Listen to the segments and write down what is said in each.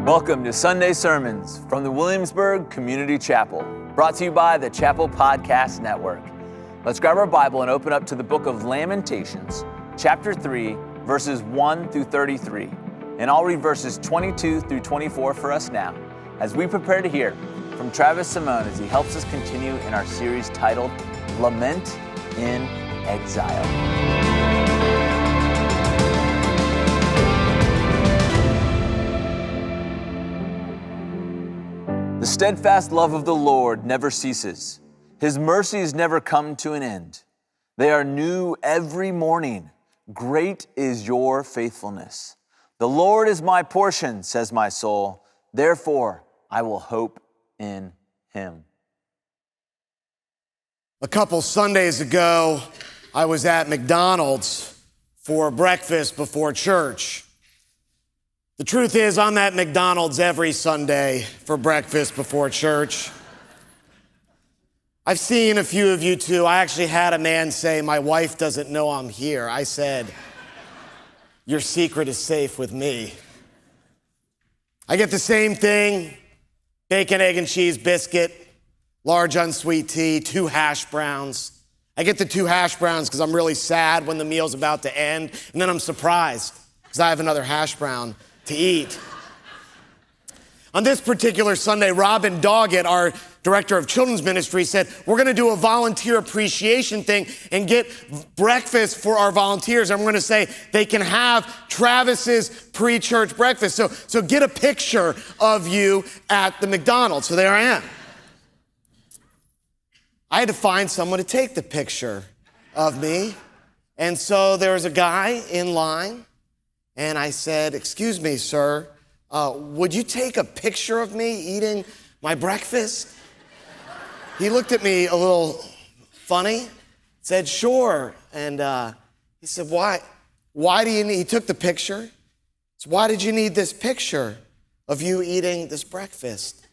Welcome to Sunday Sermons from the Williamsburg Community Chapel, brought to you by the Chapel Podcast Network. Let's grab our Bible and open up to the book of Lamentations, chapter 3, verses 1 through 33. And I'll read verses 22 through 24 for us now, as we prepare to hear from Travis Simone as he helps us continue in our series titled Lament In Exile. The steadfast love of the Lord never ceases. His mercies never come to an end. They are new every morning. Great is your faithfulness. The Lord is my portion, says my soul. Therefore, I will hope in him. A couple Sundays ago, I was at McDonald's for breakfast before church. The truth is, I'm at McDonald's every Sunday for breakfast before church. I've seen a few of you too. I actually had a man say, "My wife doesn't know I'm here." I said, "Your secret is safe with me." I get the same thing: bacon, egg, and cheese biscuit, large unsweet tea, 2 hash browns. I get the 2 hash browns because I'm really sad when the meal's about to end, and then I'm surprised because I have another hash brown to eat. On this particular Sunday, Robin Doggett, our director of children's ministry, said, we're going to do a volunteer appreciation thing and get breakfast for our volunteers. I'm going to say they can have Travis's pre-church breakfast. So get a picture of you at the McDonald's. So there I am. I had to find someone to take the picture of me. And so there was a guy in line. And I said, "Excuse me, sir, would you take a picture of me eating my breakfast?" He looked at me a little funny, said, "Sure." And he said, why do you need, he took the picture. So why did you need this picture of you eating this breakfast?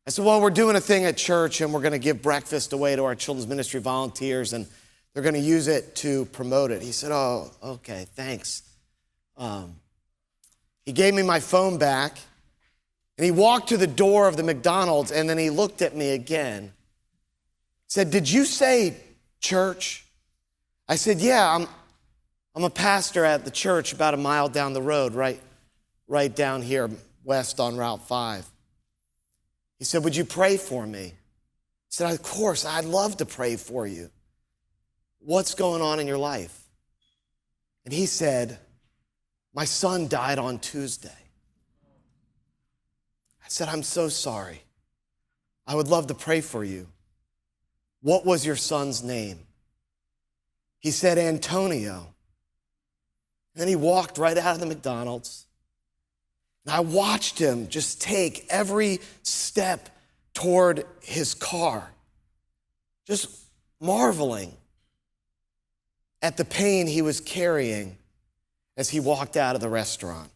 I said, well, we're doing a thing at church and we're going to give breakfast away to our children's ministry volunteers and they're going to use it to promote it. He said, oh, okay, thanks. He gave me my phone back and he walked to the door of the McDonald's and then he looked at me again. He said, "Did you say church?" I said, "Yeah, I'm a pastor at the church about a mile down the road, right down here west on Route 5. He said, "Would you pray for me?" I said, "Of course, I'd love to pray for you. What's going on in your life?" And he said, "My son died on Tuesday." I said, "I'm so sorry. I would love to pray for you. What was your son's name?" He said, "Antonio." And then he walked right out of the McDonald's. And I watched him just take every step toward his car, just marveling at the pain he was carrying as he walked out of the restaurant.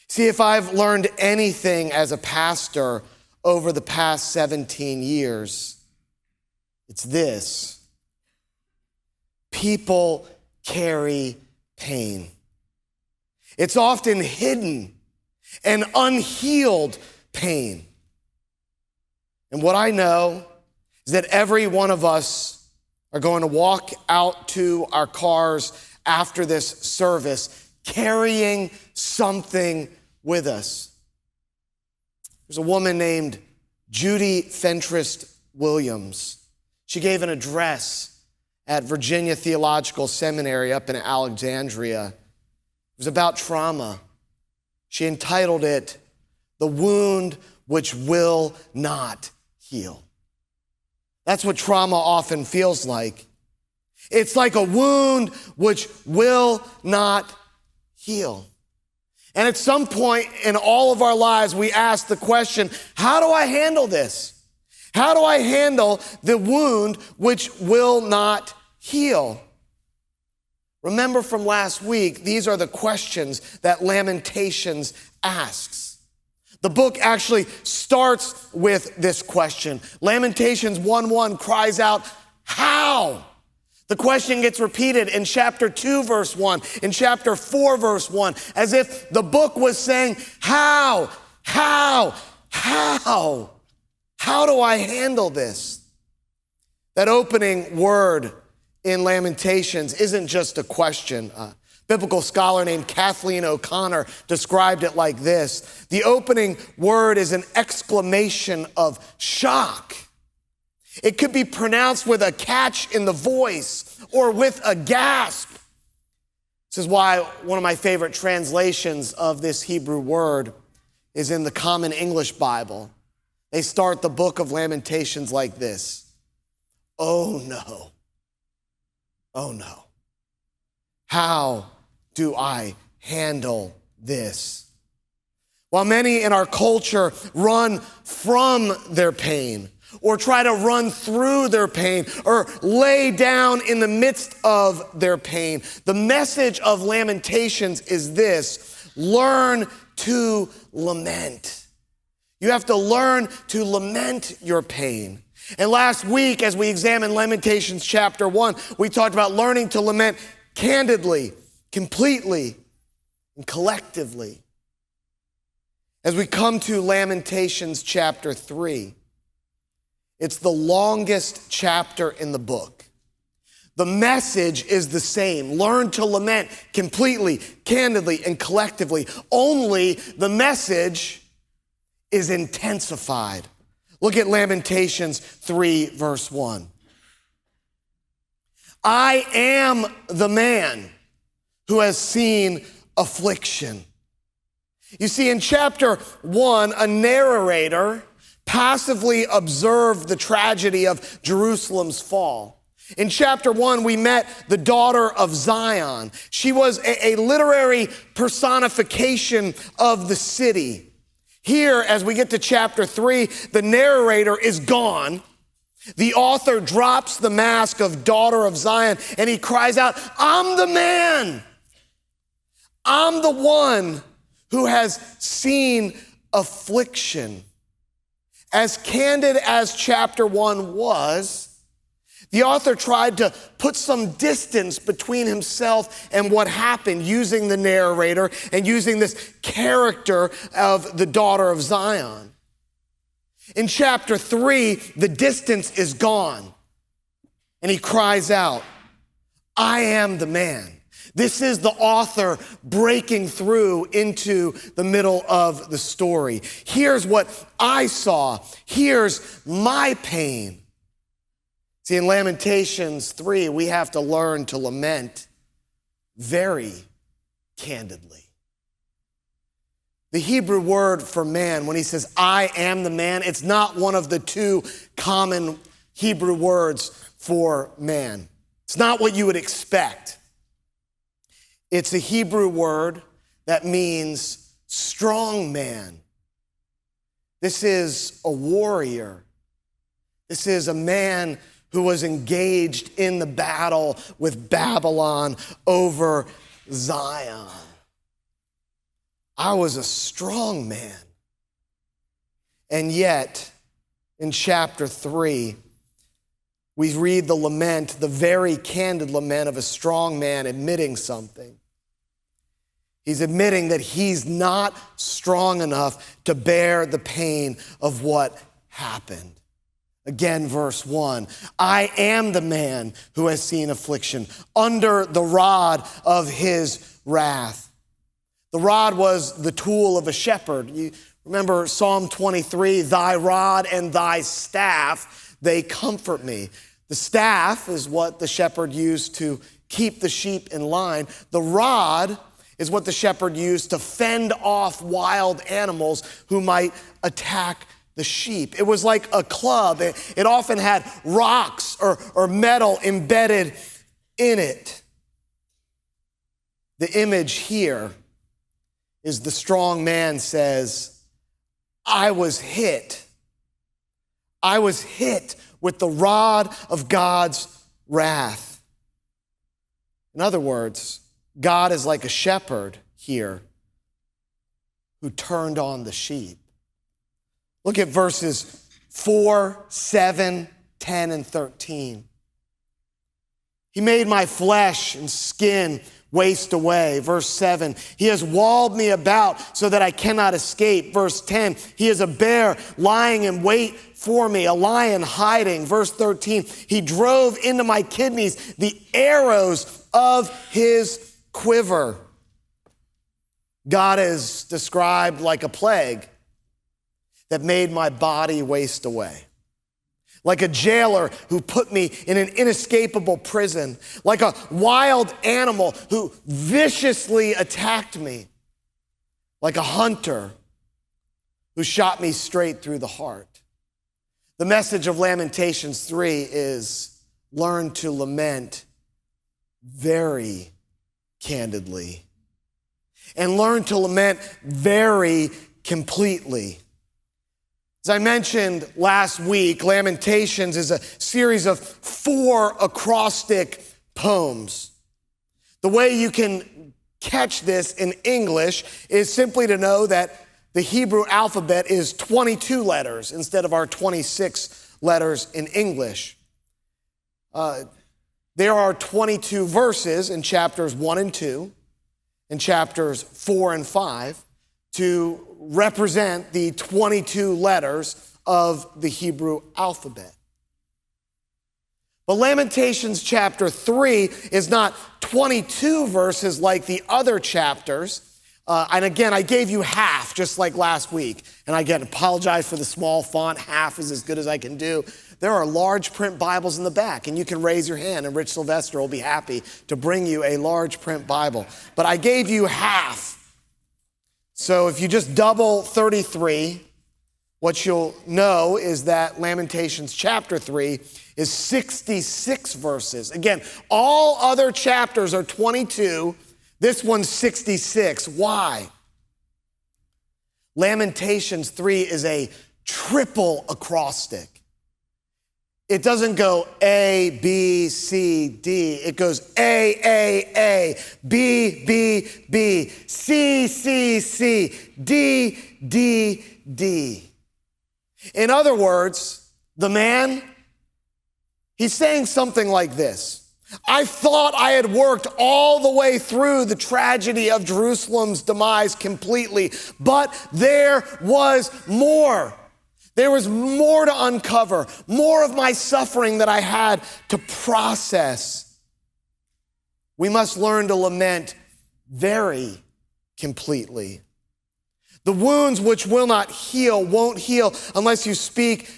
See, if I've learned anything as a pastor over the past 17 years, it's this: people carry pain. It's often hidden and unhealed pain. And what I know is that every one of us are going to walk out to our cars after this service carrying something with us. There's a woman named Judy Fentress Williams. She gave an address at Virginia Theological Seminary up in Alexandria. It was about trauma. She entitled it, "The Wound Which Will Not Heal." That's what trauma often feels like. It's like a wound which will not heal. And at some point in all of our lives, we ask the question, how do I handle this? How do I handle the wound which will not heal? Remember from last week, these are the questions that Lamentations asks. The book actually starts with this question. Lamentations 1:1 cries out, "How?" The question gets repeated in chapter 2, verse 1, in chapter 4, verse 1, as if the book was saying, how do I handle this? That opening word in Lamentations isn't just a question. A biblical scholar named Kathleen O'Connor described it like this. The opening word is an exclamation of shock. It could be pronounced with a catch in the voice or with a gasp. This is why one of my favorite translations of this Hebrew word is in the Common English Bible. They start the book of Lamentations like this. Oh no. Oh no. How do I handle this? While many in our culture run from their pain, or try to run through their pain, or lay down in the midst of their pain, the message of Lamentations is this: learn to lament. You have to learn to lament your pain. And last week, as we examined Lamentations chapter 1, we talked about learning to lament candidly, completely, and collectively. As we come to Lamentations chapter 3, it's the longest chapter in the book. The message is the same. Learn to lament completely, candidly, and collectively. Only the message is intensified. Look at Lamentations 3, verse 1. I am the man who has seen affliction. You see, in chapter 1, a narrator passively observed the tragedy of Jerusalem's fall. In chapter 1, we met the daughter of Zion. She was a literary personification of the city. Here, as we get to chapter 3, the narrator is gone. The author drops the mask of daughter of Zion, and he cries out, I'm the man. I'm the one who has seen affliction. As candid as chapter 1 was, the author tried to put some distance between himself and what happened, using the narrator and using this character of the daughter of Zion. In chapter 3, the distance is gone, and he cries out, I am the man. This is the author breaking through into the middle of the story. Here's what I saw. Here's my pain. See, in Lamentations 3, we have to learn to lament very candidly. The Hebrew word for man, when he says, I am the man, it's not one of the two common Hebrew words for man. It's not what you would expect. It's a Hebrew word that means strong man. This is a warrior. This is a man who was engaged in the battle with Babylon over Zion. I was a strong man. And yet, in chapter 3, we read the lament, the very candid lament of a strong man admitting something. He's admitting that he's not strong enough to bear the pain of what happened. Again, verse 1, I am the man who has seen affliction under the rod of his wrath. The rod was the tool of a shepherd. You remember Psalm 23, thy rod and thy staff, they comfort me. The staff is what the shepherd used to keep the sheep in line. The rod is what the shepherd used to fend off wild animals who might attack the sheep. It was like a club. It often had rocks or metal embedded in it. The image here is the strong man says, I was hit. I was hit with the rod of God's wrath. In other words, God is like a shepherd here who turned on the sheep. Look at verses 4, 7, 10, and 13. He made my flesh and skin waste away. Verse 7, he has walled me about so that I cannot escape. Verse 10, he is a bear lying in wait for me, a lion hiding. Verse 13, he drove into my kidneys the arrows of his quiver. God is described like a plague that made my body waste away. Like a jailer who put me in an inescapable prison, like a wild animal who viciously attacked me, like a hunter who shot me straight through the heart. The message of Lamentations 3 is learn to lament very candidly and learn to lament very completely. As I mentioned last week, Lamentations is a series of 4 acrostic poems. The way you can catch this in English is simply to know that the Hebrew alphabet is 22 letters instead of our 26 letters in English. There are 22 verses in chapters 1 and 2 and chapters 4 and 5 to represent the 22 letters of the Hebrew alphabet. But Lamentations chapter 3 is not 22 verses like the other chapters. And again, I gave you half just like last week. And again, apologize for the small font. Half is as good as I can do. There are large print Bibles in the back, and you can raise your hand, and Rich Sylvester will be happy to bring you a large print Bible. But I gave you half. So if you just double 33, what you'll know is that Lamentations chapter 3 is 66 verses. Again, all other chapters are 22. This one's 66. Why? Lamentations 3 is a triple acrostic. It doesn't go A, B, C, D. It goes A, B, B, B, C, C, C, D, D, D. In other words, the man, he's saying something like this. I thought I had worked all the way through the tragedy of Jerusalem's demise completely, but there was more. There was more to uncover, more of my suffering that I had to process. We must learn to lament very completely. The wounds which will not heal won't heal unless you speak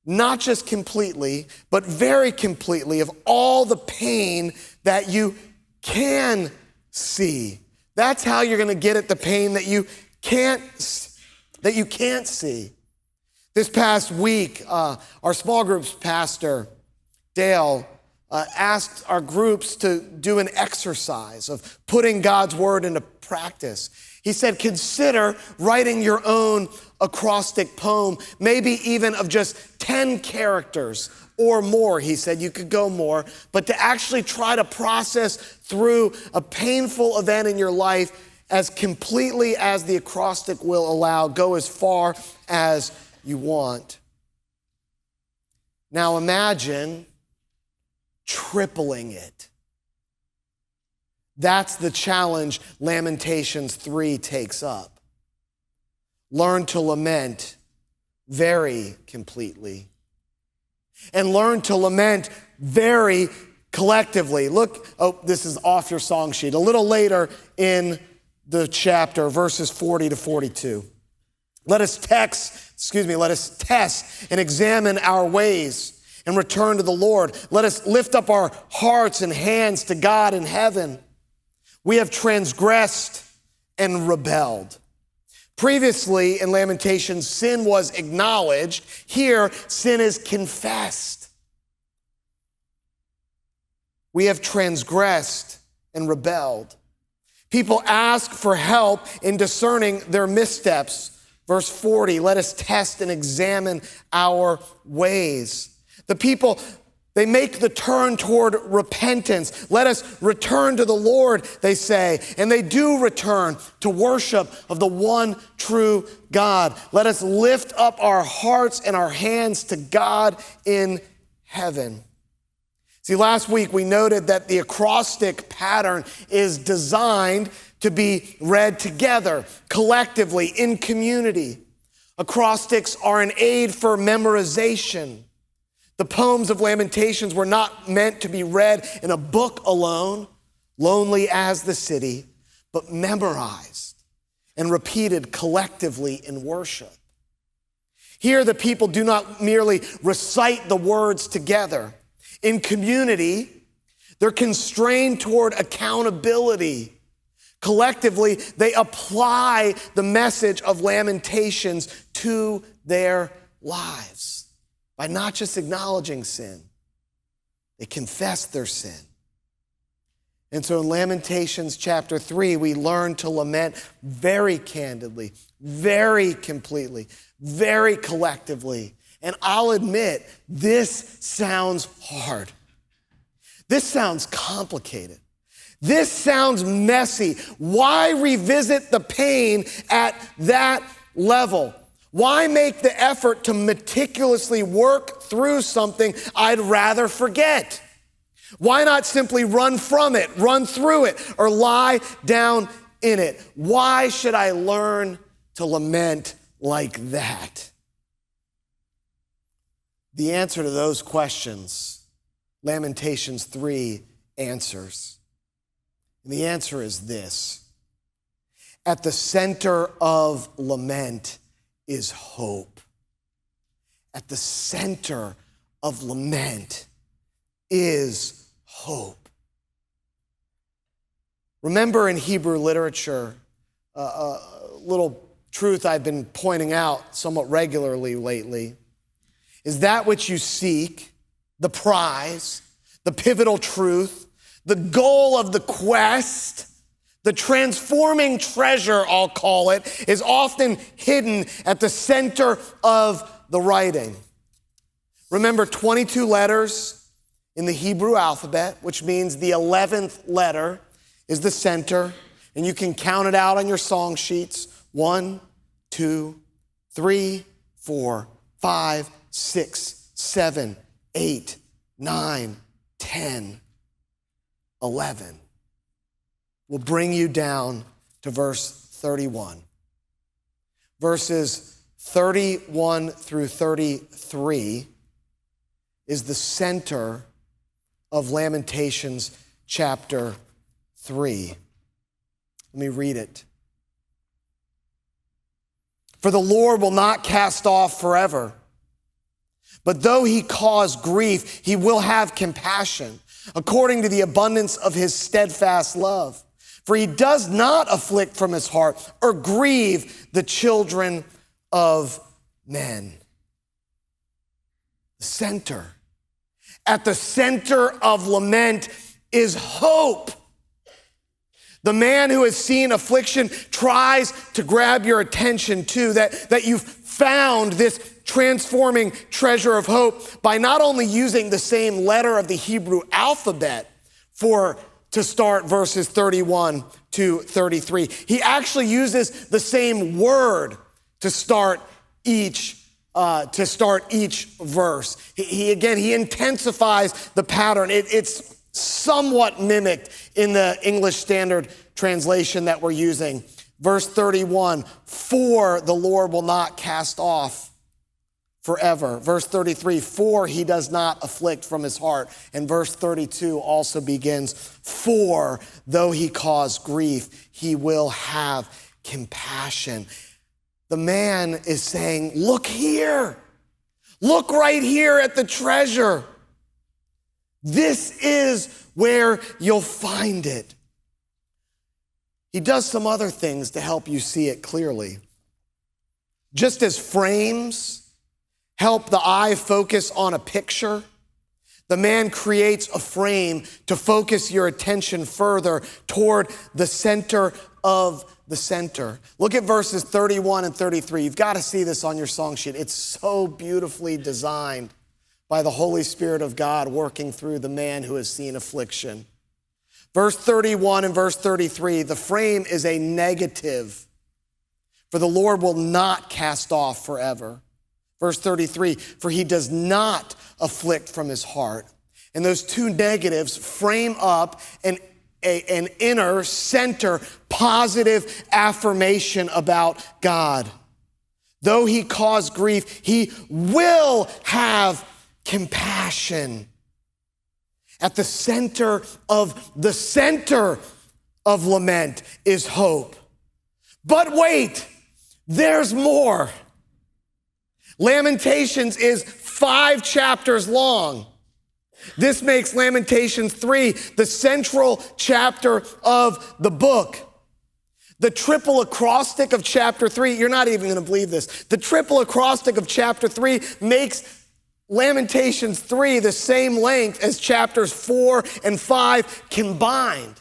not just completely, but very completely of all the pain that you can see. That's how you're going to get at the pain that you can't see. This past week, our small groups pastor, Dale, asked our groups to do an exercise of putting God's word into practice. He said, consider writing your own acrostic poem, maybe even of just 10 characters or more. He said you could go more, but to actually try to process through a painful event in your life as completely as the acrostic will allow, go as far as you want. Now imagine tripling it. That's the challenge Lamentations 3 takes up. Learn to lament very completely. And learn to lament very collectively. Look, this is off your song sheet. A little later in the chapter, verses 40 to 42. Let us test and examine our ways and return to the Lord. Let us lift up our hearts and hands to God in heaven. We have transgressed and rebelled. Previously in Lamentations, sin was acknowledged. Here, sin is confessed. We have transgressed and rebelled. People ask for help in discerning their missteps. Verse 40, let us test and examine our ways. The people, they make the turn toward repentance. Let us return to the Lord, they say. And they do return to worship of the one true God. Let us lift up our hearts and our hands to God in heaven. See, last week we noted that the acrostic pattern is designed to be read together, collectively, in community. Acrostics are an aid for memorization. The poems of Lamentations were not meant to be read in a book alone, lonely as the city, but memorized and repeated collectively in worship. Here, the people do not merely recite the words together. In community, they're constrained toward accountability. Collectively, they apply the message of Lamentations to their lives by not just acknowledging sin, they confess their sin. And so in Lamentations chapter 3, we learn to lament very candidly, very completely, very collectively. And I'll admit, this sounds hard. This sounds complicated. This sounds messy. Why revisit the pain at that level? Why make the effort to meticulously work through something I'd rather forget? Why not simply run from it, run through it, or lie down in it? Why should I learn to lament like that? The answer to those questions, Lamentations 3 answers. And the answer is this: at the center of lament is hope. At the center of lament is hope. Remember, in Hebrew literature, a little truth I've been pointing out somewhat regularly lately is that which you seek, the prize, the pivotal truth, the goal of the quest, the transforming treasure, I'll call it, is often hidden at the center of the writing. Remember, 22 letters in the Hebrew alphabet, which means the 11th letter is the center, and you can count it out on your song sheets. 1, 2, 3, 4, 5, 6, 7, 8, 9, 10, 11. Will bring you down to verse 31. Verses 31 through 33 is the center of Lamentations chapter 3. Let me read it. For the Lord will not cast off forever, but though he cause grief, he will have compassion, according to the abundance of his steadfast love. For he does not afflict from his heart or grieve the children of men. The center. At the center of lament is hope. The man who has seen affliction tries to grab your attention too, that you've found this transforming treasure of hope by not only using the same letter of the Hebrew alphabet to start verses 31 to 33. He actually uses the same word to start each verse. He intensifies the pattern. It's somewhat mimicked in the English Standard Translation that we're using. Verse 31, for the Lord will not cast off forever. Verse 33, for he does not afflict from his heart. And verse 32 also begins, for though he cause grief, he will have compassion. The man is saying, look here. Look right here at the treasure. This is where you'll find it. He does some other things to help you see it clearly. Just as frames help the eye focus on a picture, the man creates a frame to focus your attention further toward the center of the center. Look at verses 31 and 33. You've got to see this on your song sheet. It's so beautifully designed by the Holy Spirit of God working through the man who has seen affliction. Verse 31 and verse 33, the frame is a negative. For the Lord will not cast off forever. Verse 33, for he does not afflict from his heart And those two negatives frame up an inner center positive affirmation about God. Though he caused grief, he will have compassion. At the center of lament is hope. But wait, there's more. Lamentations is 5 chapters long. This makes Lamentations 3 the central chapter of the book. The triple acrostic of chapter 3, you're not even going to believe this. The triple acrostic of chapter 3 makes Lamentations 3 the same length as chapters 4 and 5 combined.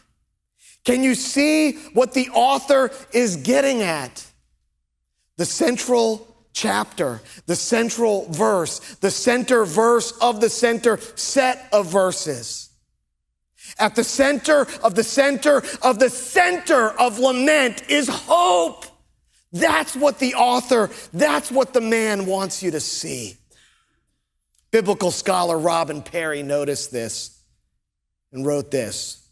Can you see what the author is getting at? The central chapter, the central verse, the center verse of the center set of verses. At the center of the center of the center of lament is hope. That's what the man wants you to see. Biblical scholar Robin Perry noticed this and wrote this.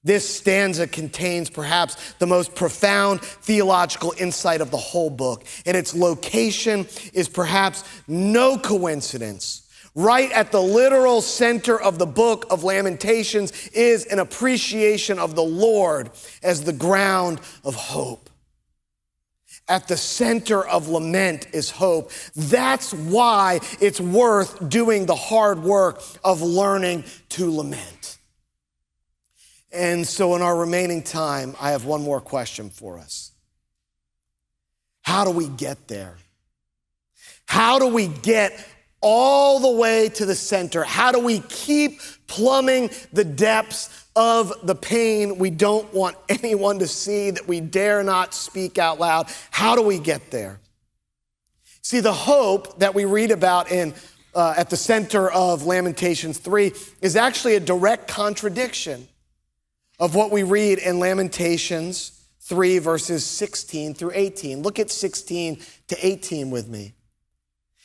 This stanza contains perhaps the most profound theological insight of the whole book, and its location is perhaps no coincidence. Right at the literal center of the book of Lamentations is an appreciation of the Lord as the ground of hope. At the center of lament is hope. That's why it's worth doing the hard work of learning to lament. And so in our remaining time, I have one more question for us. How do we get there? How do we get all the way to the center? How do we keep plumbing the depths of the pain we don't want anyone to see, that we dare not speak out loud? How do we get there? See, the hope that we read about at the center of Lamentations 3 is actually a direct contradiction of what we read in Lamentations 3, verses 16 through 18. Look at 16 to 18 with me.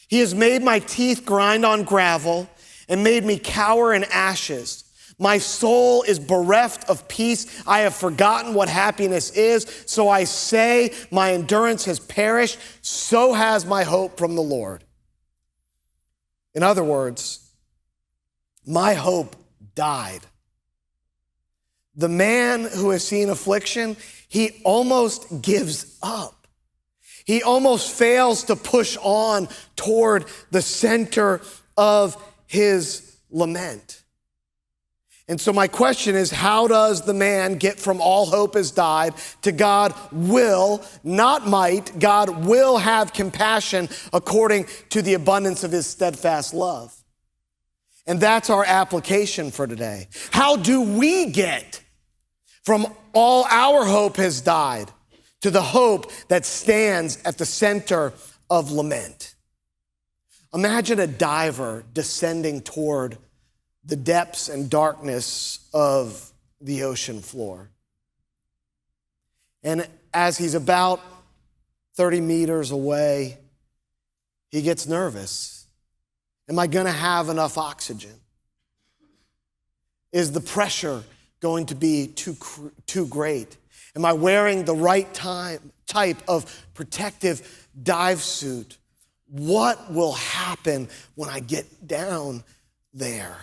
He has made my teeth grind on gravel and made me cower in ashes. My soul is bereft of peace. I have forgotten what happiness is. So I say, my endurance has perished. So has my hope from the Lord. In other words, my hope died. The man who has seen affliction, he almost gives up. He almost fails to push on toward the center of his lament. And so my question is, how does the man get from all hope has died to God will, not might, God will have compassion according to the abundance of his steadfast love? And that's our application for today. How do we get from all our hope has died to the hope that stands at the center of lament? Imagine a diver descending toward the depths and darkness of the ocean floor. And as he's about 30 meters away, he gets nervous. Am I going to have enough oxygen? Is the pressure going to be too great? Am I wearing the right type of protective dive suit? What will happen when I get down there?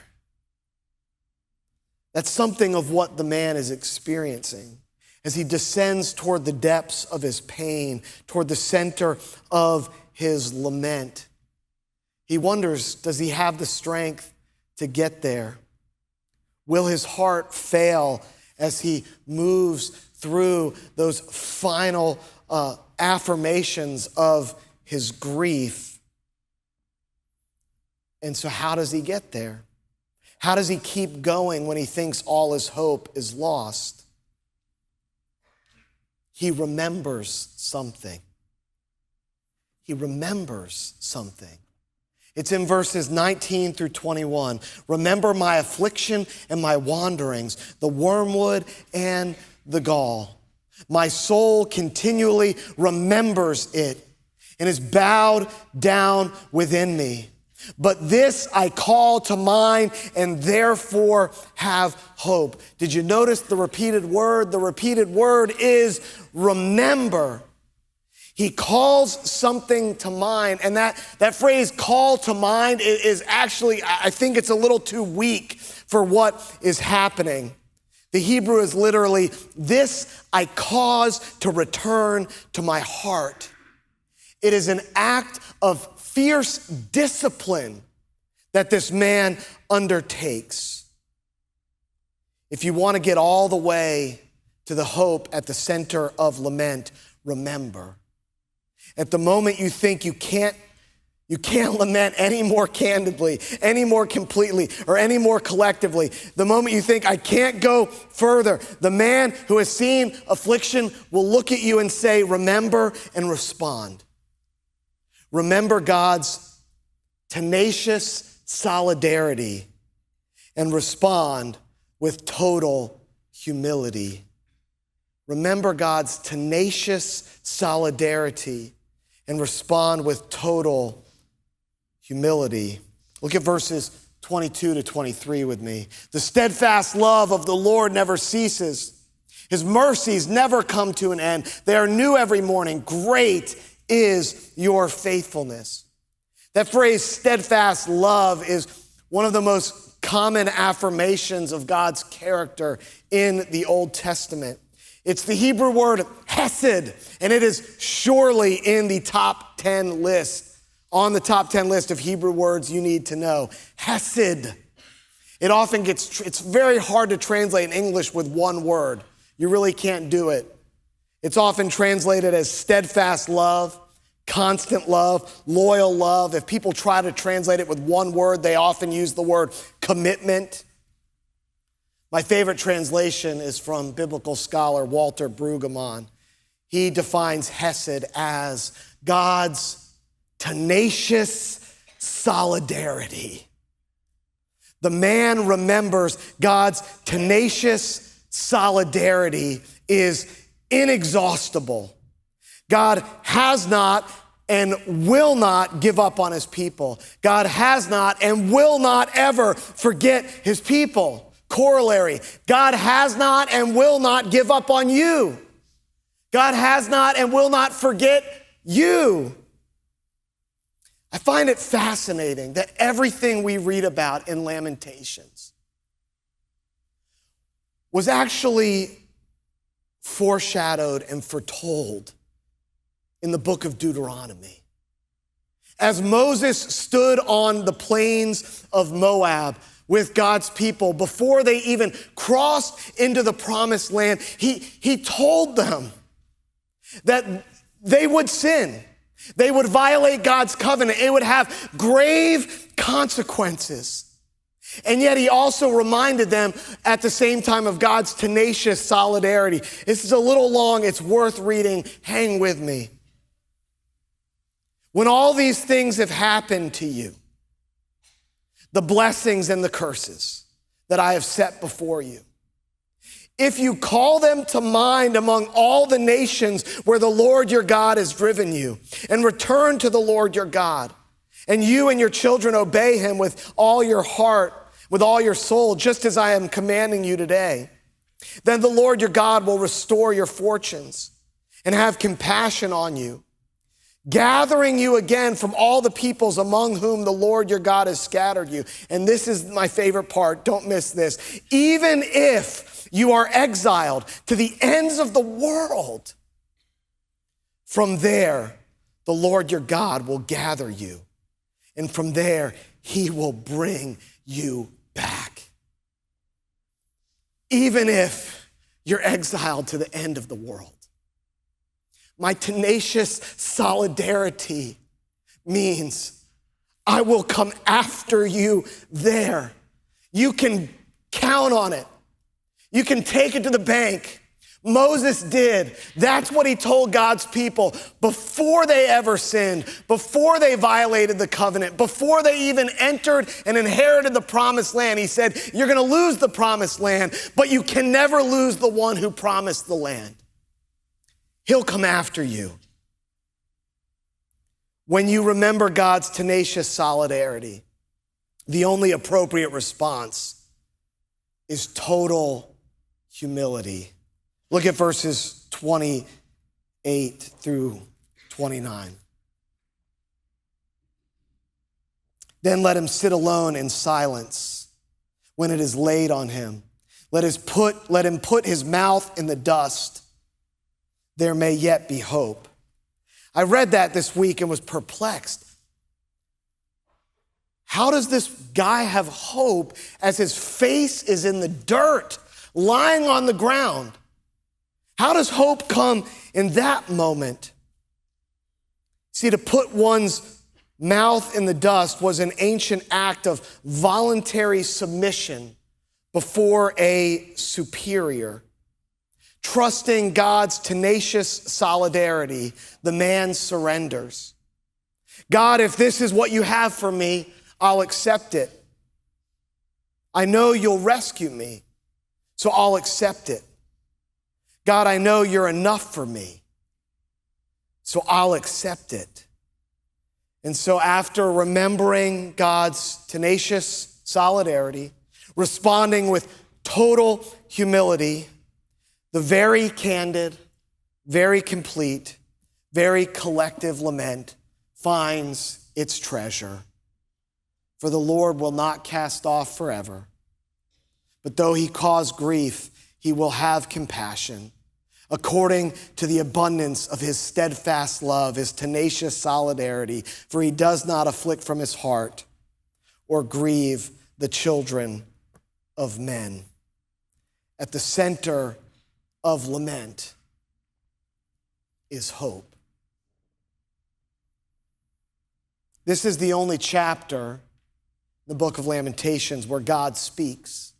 That's something of what the man is experiencing as he descends toward the depths of his pain, toward the center of his lament. He wonders, does he have the strength to get there? Will his heart fail as he moves through those final affirmations of his grief? And so how does he get there? How does he keep going when he thinks all his hope is lost? He remembers something. He remembers something. It's in verses 19 through 21. Remember my affliction and my wanderings, the wormwood and the gall. My soul continually remembers it and is bowed down within me. But this I call to mind and therefore have hope. Did you notice the repeated word? The repeated word is remember. He calls something to mind, and that phrase call to mind is actually, I think it's a little too weak for what is happening. The Hebrew is literally, this I cause to return to my heart. It is an act of fierce discipline that this man undertakes. If you want to get all the way to the hope at the center of lament, remember. At the moment you think you can't lament any more candidly, any more completely, or any more collectively, the moment you think I can't go further, the man who has seen affliction will look at you and say, remember, and respond. Remember God's tenacious solidarity and respond with total humility. Remember God's tenacious solidarity and respond with total humility. Look at verses 22 to 23 with me. The steadfast love of the Lord never ceases. His mercies never come to an end. They are new every morning. Great is your faithfulness. That phrase, steadfast love, is one of the most common affirmations of God's character in the Old Testament. It's the Hebrew word hesed, and it is surely in the top 10 list, on the top 10 list of Hebrew words you need to know. Hesed. It often it's very hard to translate in English with one word. You really can't do it. It's often translated as steadfast love, constant love, loyal love. If people try to translate it with one word, they often use the word commitment. My favorite translation is from biblical scholar Walter Brueggemann. He defines hesed as God's tenacious solidarity. The man remembers God's tenacious solidarity is inexhaustible. God has not and will not give up on his people. God has not and will not ever forget his people. Corollary, God has not and will not give up on you. God has not and will not forget you. I find it fascinating that everything we read about in Lamentations was actually foreshadowed and foretold in the book of Deuteronomy. As Moses stood on the plains of Moab with God's people, before they even crossed into the promised land, he told them that they would sin. They would violate God's covenant. It would have grave consequences. And yet he also reminded them at the same time of God's tenacious solidarity. This is a little long. It's worth reading. Hang with me. When all these things have happened to you, the blessings and the curses that I have set before you, if you call them to mind among all the nations where the Lord your God has driven you, and return to the Lord your God, and you and your children obey him with all your heart, with all your soul, just as I am commanding you today, then the Lord your God will restore your fortunes and have compassion on you, gathering you again from all the peoples among whom the Lord your God has scattered you. And this is my favorite part. Don't miss this. Even if you are exiled to the ends of the world, from there, the Lord your God will gather you. And from there, he will bring you back. Even if you're exiled to the end of the world. My tenacious solidarity means I will come after you there. You can count on it. You can take it to the bank. Moses did. That's what he told God's people before they ever sinned, before they violated the covenant, before they even entered and inherited the promised land. He said, you're going to lose the promised land, but you can never lose the one who promised the land. He'll come after you. When you remember God's tenacious solidarity, the only appropriate response is total humility. Look at verses 28 through 29. Then let him sit alone in silence when it is laid on him. Let him put his mouth in the dust. There may yet be hope. I read that this week and was perplexed. How does this guy have hope as his face is in the dirt, lying on the ground? How does hope come in that moment? See, to put one's mouth in the dust was an ancient act of voluntary submission before a superior. Trusting God's tenacious solidarity, the man surrenders. God, if this is what you have for me, I'll accept it. I know you'll rescue me, so I'll accept it. God, I know you're enough for me, so I'll accept it. And so after remembering God's tenacious solidarity, responding with total humility, the very candid, very complete, very collective lament finds its treasure. For the Lord will not cast off forever, but though he cause grief, he will have compassion, according to the abundance of his steadfast love, his tenacious solidarity, for he does not afflict from his heart or grieve the children of men. At the center of lament is hope. This is the only chapter in the book of Lamentations where God speaks.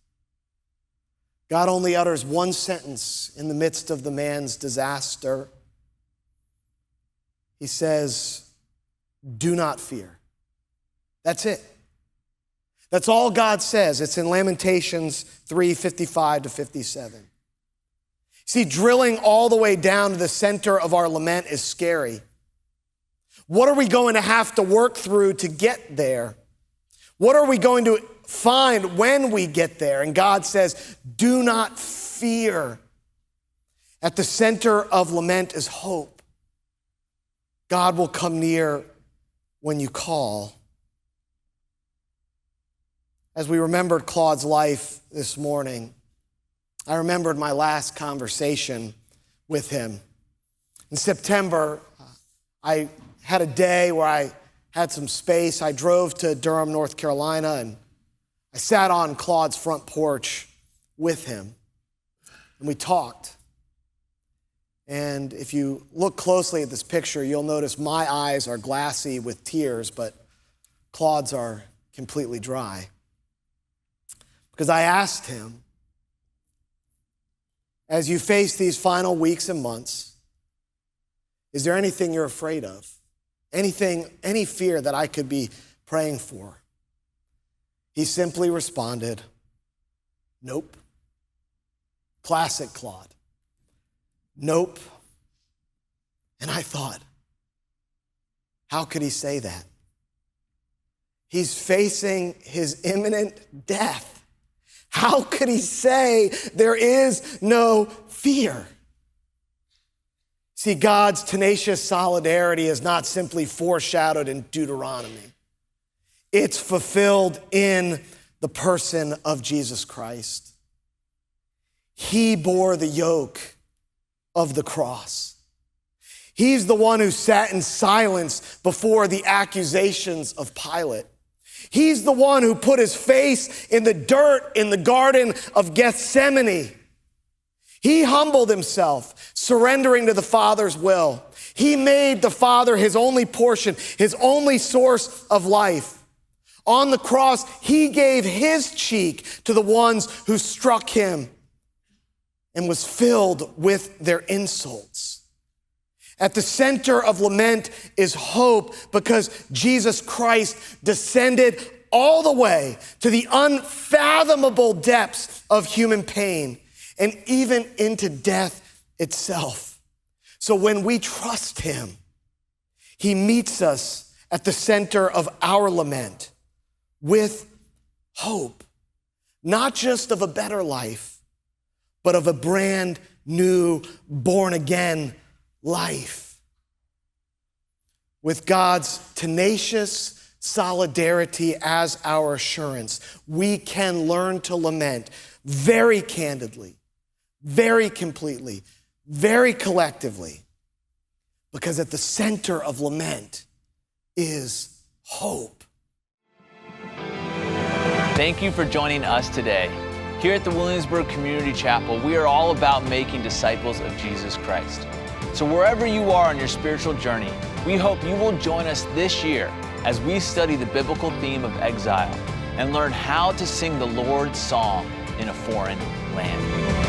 God only utters one sentence in the midst of the man's disaster. He says, "Do not fear." That's it. That's all God says. It's in Lamentations 3:55 to 57. See, drilling all the way down to the center of our lament is scary. What are we going to have to work through to get there? What are we going to find when we get there? And God says, do not fear. At the center of lament is hope. God will come near when you call. As we remembered Claude's life this morning, I remembered my last conversation with him. In September, I had a day where I had some space. I drove to Durham, North Carolina, and I sat on Claude's front porch with him, and we talked. And if you look closely at this picture, you'll notice my eyes are glassy with tears, but Claude's are completely dry. Because I asked him, as you face these final weeks and months, is there anything you're afraid of? Anything, any fear that I could be praying for? He simply responded, nope. Classic Claude. Nope. And I thought, how could he say that? He's facing his imminent death. How could he say there is no fear? See, God's tenacious solidarity is not simply foreshadowed in Deuteronomy. It's fulfilled in the person of Jesus Christ. He bore the yoke of the cross. He's the one who sat in silence before the accusations of Pilate. He's the one who put his face in the dirt in the Garden of Gethsemane. He humbled himself, surrendering to the Father's will. He made the Father his only portion, his only source of life. On the cross, he gave his cheek to the ones who struck him and was filled with their insults. At the center of lament is hope because Jesus Christ descended all the way to the unfathomable depths of human pain and even into death itself. So when we trust him, He meets us at the center of our lament with hope, not just of a better life, but of a brand new, born again life. With God's tenacious solidarity as our assurance, we can learn to lament very candidly, very completely, very collectively, because at the center of lament is hope. Thank you for joining us today. Here at the Williamsburg Community Chapel, we are all about making disciples of Jesus Christ. So wherever you are on your spiritual journey, we hope you will join us this year as we study the biblical theme of exile and learn how to sing the Lord's song in a foreign land.